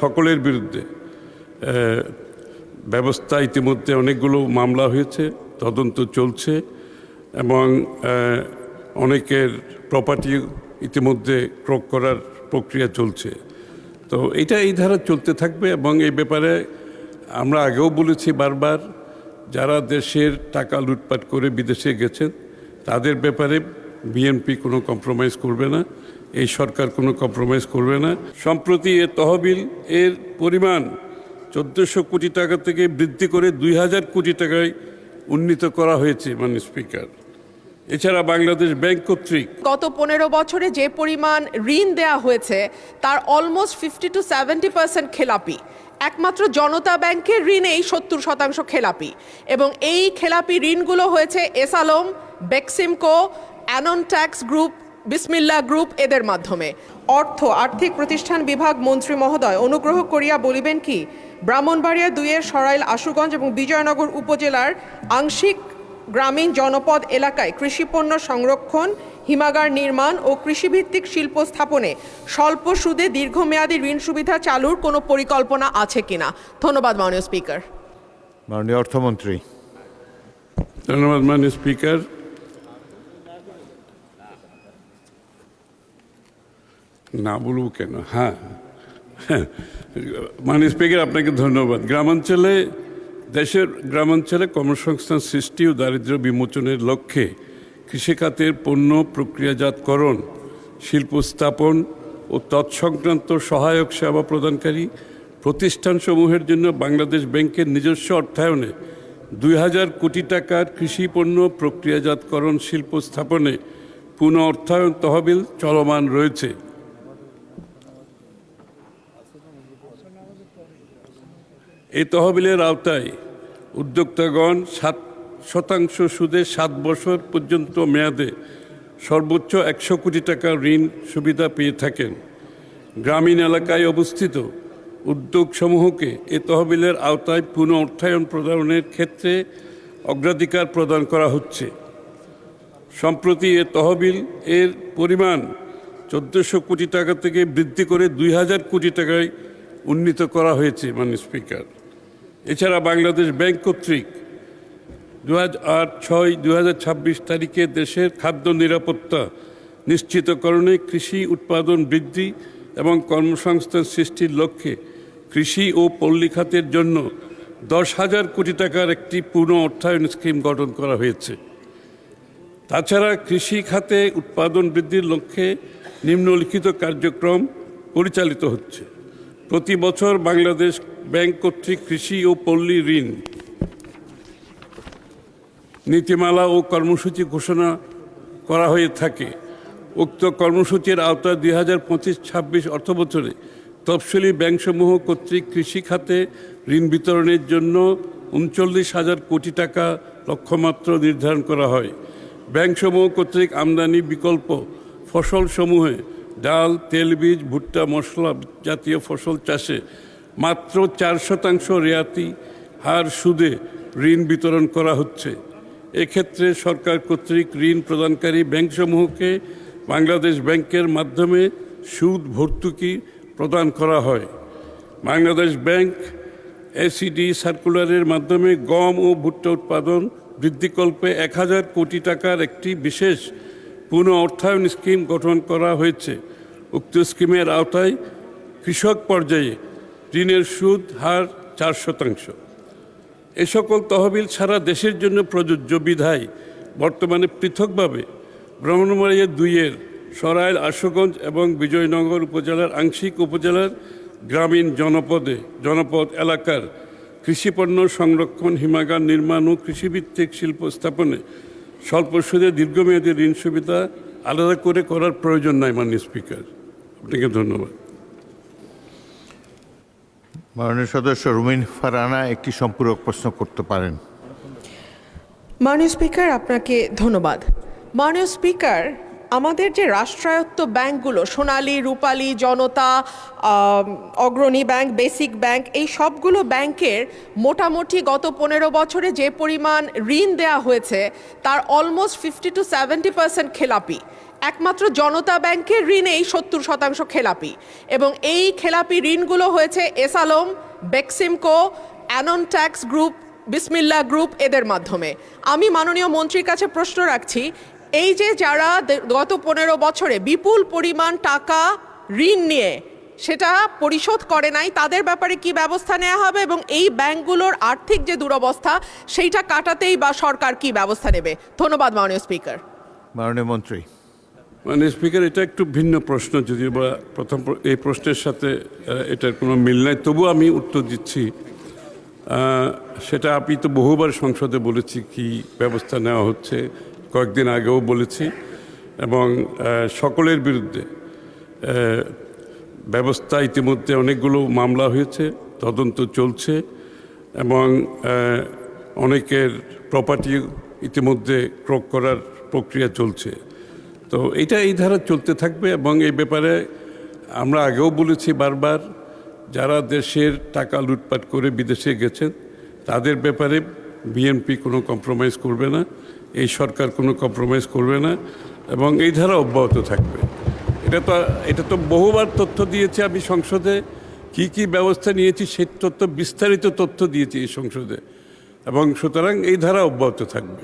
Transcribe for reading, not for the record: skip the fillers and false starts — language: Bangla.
সকলের বিরুদ্ধে ব্যবস্থা ইতিমধ্যে অনেকগুলো মামলা হয়েছে, তদন্ত চলছে এবং অনেকের প্রপার্টি ইতিমধ্যে ক্রয় করার প্রক্রিয়া চলছে। তো এটা এই ধারা চলতে থাকবে এবং এই ব্যাপারে আমরা আগেও বলেছি বারবার, যারা দেশের টাকা লুটপাট করে বিদেশে গেছেন তাদের ব্যাপারে বিএনপি কোনো কম্প্রোমাইজ করবে না, এই সরকার কোনো কম্প্রোমাইজ করবে না। সম্প্রতি এ তহবিল এর পরিমাণ 1400 কোটি টাকা থেকে বৃদ্ধি করে 2000 কোটি টাকায় উন্নীত করা হয়েছে মাননীয় স্পিকার। এছাড়া বাংলাদেশ ব্যাংক কর্তৃক গত 15 বছরে যে পরিমাণ ঋণ দেয়া হয়েছে তার অলমোস্ট 50 to 70% খেলাপি। একমাত্র জনতা ব্যাংকের ঋণেই 70% খেলাপি এবং এই খেলাপি ঋণগুলো হয়েছে S Alam, Beximco, anion tax group, বিসমিল্লাহ গ্রুপ এদের মাধ্যমে। আর্থিক প্রতিষ্ঠান বিভাগ মন্ত্রী মহোদয়, অনুগ্রহ করিয়া বলিবেন কি ব্রাহ্মণবাড়িয়া 2-এর সরাইল, আশুগঞ্জ এবং বিজয়নগর উপজেলার আংশিক গ্রামীণ জনপদ এলাকায় কৃষিপণ্য সংরক্ষণ, হিমাগার নির্মাণ ও কৃষিভিত্তিক শিল্প স্থাপনে স্বল্প সুদে দীর্ঘমেয়াদী ঋণ সুবিধা চালুর কোনো পরিকল্পনা আছে কিনা? ধন্যবাদ মাননীয় স্পিকার। মাননীয় অর্থমন্ত্রী। ধন্যবাদ মাননীয় স্পিকার। না বলবো কেন? হ্যাঁ, মাননীয় স্পিকার আপনাকে ধন্যবাদ। দেশের গ্রামাঞ্চলে কর্মসংস্থান সৃষ্টি ও দারিদ্র্য বিমোচনের লক্ষ্যে কৃষিখাতের পণ্য প্রক্রিয়াজাতকরণ, শিল্প স্থাপন ও তৎসংক্রান্ত সহায়ক সেবা প্রদানকারী প্রতিষ্ঠানসমূহের জন্য বাংলাদেশ ব্যাংকের নিজস্ব অর্থায়নে 2000 কোটি টাকার কৃষি পণ্য প্রক্রিয়াজাতকরণ শিল্প স্থাপনে পুনঃ অর্থায়ন তহবিল চলমান রয়েছে। এই তহবিলের আওতায় উদ্যোক্তাগণ 7% সুদে 7 বছর পর্যন্ত মেয়াদে সর্বোচ্চ 100 কোটি টাকা ঋণ সুবিধা পেয়ে থাকেন। গ্রামীণ এলাকায় অবস্থিত উদ্যোগসমূহকে এ তহবিলের আওতায় পুনঃ অর্থায়ন প্রদানের ক্ষেত্রে অগ্রাধিকার প্রদান করা হচ্ছে। সম্প্রতি এ তহবিল এর পরিমাণ 1400 কোটি টাকা থেকে বৃদ্ধি করে 2000 কোটি টাকায় উন্নীত করা হয়েছে মাননীয় স্পিকার। এছাড়া বাংলাদেশ ব্যাংক কর্তৃক 2008-6-2026 তারিখে দেশের খাদ্য নিরাপত্তা নিশ্চিতকরণে কৃষি উৎপাদন বৃদ্ধি এবং কর্মসংস্থান সৃষ্টির লক্ষ্যে কৃষি ও পল্লী খাতের জন্য 10,000 কোটি টাকার একটি পুনঃ অর্থায়ন স্কিম গঠন করা হয়েছে। তাছাড়া কৃষি খাতে উৎপাদন বৃদ্ধির লক্ষ্যে নিম্নলিখিত কার্যক্রম পরিচালিত হচ্ছে। প্রতি বছর বাংলাদেশ ব্যাংক কর্তৃক কৃষি ও পল্লী ঋণ নীতিমালা ও কর্মসূচি ঘোষণা করা হয়ে থাকে। উক্ত কর্মসূচির আওতায় 2025-26 অর্থবছরে তফসিলি ব্যাংকসমূহ কর্তৃক কৃষি খাতে ঋণ বিতরণের জন্য 39,000 কোটি টাকা লক্ষ্যমাত্রা নির্ধারণ করা হয়। ব্যাংকসমূহ কর্তৃক আমদানি বিকল্প ফসলসমূহে ডাল, তেলবীজ, ভুট্টা, মশলা জাতীয় ফসল চাষে মাত্র 4% রেয়াতি হার সুদে ঋণ বিতরণ করা হচ্ছে। এক্ষেত্রে সরকার কর্তৃক ঋণ প্রদানকারী ব্যাংকসমূহকে বাংলাদেশ ব্যাংকের মাধ্যমে সুদ ভর্তুকি প্রদান করা হয়। বাংলাদেশ ব্যাংক এসিডি সার্কুলারের মাধ্যমে গম ও ভুট্টা উৎপাদন বৃদ্ধিকল্পে 1000 কোটি টাকার একটি বিশেষ পুনঃ অর্থায়ন স্কিম গঠন করা হয়েছে। উক্ত স্কিমের আওতায় কৃষক পর্যায়ে ঋণের সুদ হার 4%। এ সকল তহবিল সারা দেশের জন্য প্রযোজ্য বিধায় বর্তমানে পৃথকভাবে ব্রাহ্মণবাড়িয়া 2-এর সরাইল, আশুগঞ্জ এবং বিজয়নগর উপজেলার আংশিক উপজেলার গ্রামীণ জনপদ এলাকার কৃষিপণ্য সংরক্ষণ, হিমাগার নির্মাণ ও কৃষিভিত্তিক শিল্প স্থাপনে স্বল্প সুদে দীর্ঘমেয়াদী ঋণ সুবিধা আলাদা করে করার প্রয়োজন নাই মাননীয় স্পিকার। আপনাকে ধন্যবাদ। মাননীয় সদস্য রুমিন ফারহানা একটি সম্পূরক প্রশ্ন করতে পারেন। মাননীয় স্পিকার, আপনাকে ধন্যবাদ। মাননীয় স্পিকার, আমাদের যে রাষ্ট্রায়ত্ত ব্যাংকগুলো সোনালী, রূপালী, জনতা, অগ্রণী ব্যাংক, বেসিক ব্যাংক, এই সবগুলো ব্যাংকের মোটামুটি গত 15 বছরে যে পরিমাণ ঋণ দেয়া হয়েছে তার অলমোস্ট 50 to 70% খেলাপি। একমাত্র জনতা ব্যাংকের ঋণেই 70% খেলাপি এবং এই খেলাপি ঋণগুলো হয়েছে S Alam, Beximco, anion tax group, বিসমিল্লাহ গ্রুপ এদের মাধ্যমে। আমি মাননীয় মন্ত্রীর কাছে প্রশ্ন রাখছি, এই যে যারা গত 15 বছরে বিপুল পরিমাণ টাকা ঋণ নিয়ে সেটা পরিশোধ করে নাই, তাদের ব্যাপারে কি ব্যবস্থা নেওয়া হবে এবং এই ব্যাংকগুলোর আর্থিক যে দুরবস্থা সেইটা কাটাতেই বা সরকার কি ব্যবস্থা নেবে? ধন্যবাদ মাননীয় স্পিকার। মাননীয় মন্ত্রী। মাননীয় স্পিকার, এটা একটু ভিন্ন প্রশ্ন, যদিও বা এই প্রশ্নের সাথে এটার কোনো মিল নাই, তবুও আমি উত্তর দিচ্ছি। সেটা আমি তো বহুবার সংসদে বলেছি কি ব্যবস্থা নেওয়া হচ্ছে, কয়েকদিন আগেও বলেছি, এবং সকলের বিরুদ্ধে ব্যবস্থা ইতিমধ্যে অনেকগুলো মামলা হয়েছে, তদন্ত চলছে এবং অনেকের প্রপার্টি ইতিমধ্যে ক্রয় করার প্রক্রিয়া চলছে। তো এই ধারা চলতে থাকবে এবং এই ব্যাপারে আমরা আগেও বলেছি বারবার, যারা দেশের টাকা লুটপাট করে বিদেশে গেছেন তাদের ব্যাপারে বিএনপি কোনো কম্প্রোমাইজ করবে না, এই সরকার কোনো কম্প্রোমাইজ করবে না এবং এই ধারা অব্যাহত থাকবে। এটা তো বহুবার তথ্য দিয়েছি আমি সংসদে, কি ব্যবস্থা নিয়েছি সেই তথ্য, বিস্তারিত তথ্য দিয়েছি এই সংসদে, এবং সুতরাং এই ধারা অব্যাহত থাকবে।